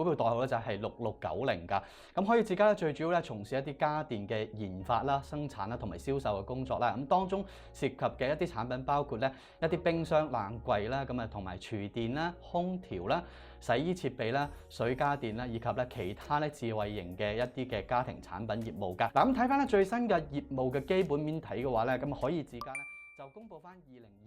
股票代號咧就係6690㗎。咁海爾智家咧最主要咧從事一啲家電嘅研發啦、生產啦同埋銷售嘅工作啦。咁當中涉及嘅一啲產品包括咧一啲冰箱、冷櫃啦，咁啊同埋廚電啦、空調啦、洗衣設備啦、水家電啦，以及咧其他咧智慧型嘅一啲嘅家庭產品業務㗎。嗱咁睇翻咧最新嘅業務嘅基本面睇嘅話咧，咁海爾智家咧就公布翻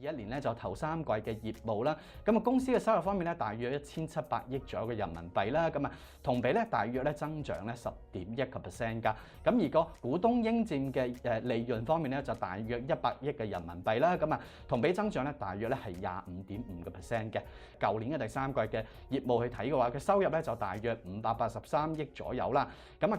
2021年咧就頭3季嘅業務啦，咁啊公司嘅收入方面咧大約1700億左右嘅人民幣啦，咁啊同比咧大約咧增長咧10.1%㗎，咁而個股東應佔嘅利潤方面咧就大約100億嘅人民幣啦，咁啊同比增長咧大約咧係25.5%嘅。舊年嘅第3季嘅業務去睇嘅話，嘅收入咧就大約583億左右啦，咁啊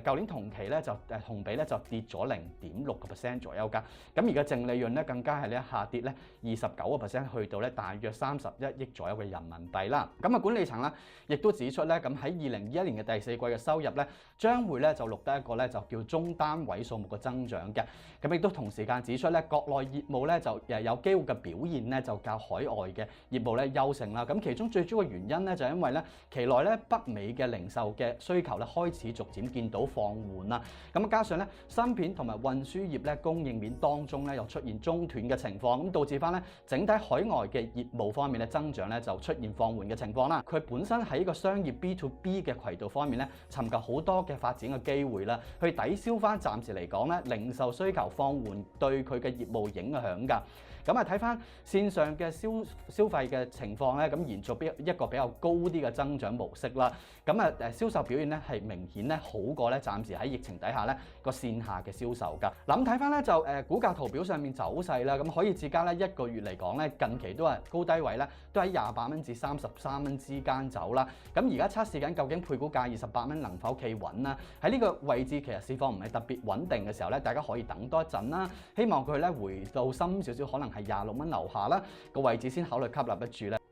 舊年同期咧就同比咧就跌咗0.6% 左右㗎，咁而家淨利潤咧更加係咧下跌咧29%，去到咧大約31億左右嘅人民幣啦。咁啊管理層啦，亦都指出咧，咁喺2021年嘅第4季嘅收入咧，將會咧就錄得一個咧就叫中單位數目嘅增長嘅。咁亦都同時間指出咧，國內業務咧就有機會嘅表現咧就較海外嘅業務咧優勝啦。咁其中最主要嘅原因咧就係因為咧期內咧北美嘅零售嘅需求咧開始逐漸見到放緩啦。咁加上咧芯片同埋運輸業咧供應鏈當中咧又出現中斷嘅情況，咁導致翻咧整體海外嘅業務方面咧增長咧就出現放緩嘅情況啦。佢本身喺個商業 B to B 嘅渠道方面咧尋求好多嘅發展嘅機會啦，去抵消翻暫時嚟講咧零售需求放緩對佢嘅業務影響㗎。咁啊睇翻線上嘅消費嘅情況咧，咁延續一個比較高啲嘅增長模式啦。咁啊銷售表現咧係明顯咧好過咧暫時喺疫情底下咧個線下嘅銷售㗎。嗱咁睇翻咧就股價圖表上面走勢啦，咁海爾智家咧1個月嚟講咧近期都係高低位咧都喺28蚊至33蚊之間走啦。咁而家測試緊究竟配股價28蚊能否企穩啦？喺呢個位置其實市況唔係特別穩定嘅時候咧，大家可以等多一陣啦。希望佢咧回到深少少，可能係26蚊樓下啦個位置先考慮吸納得住咧。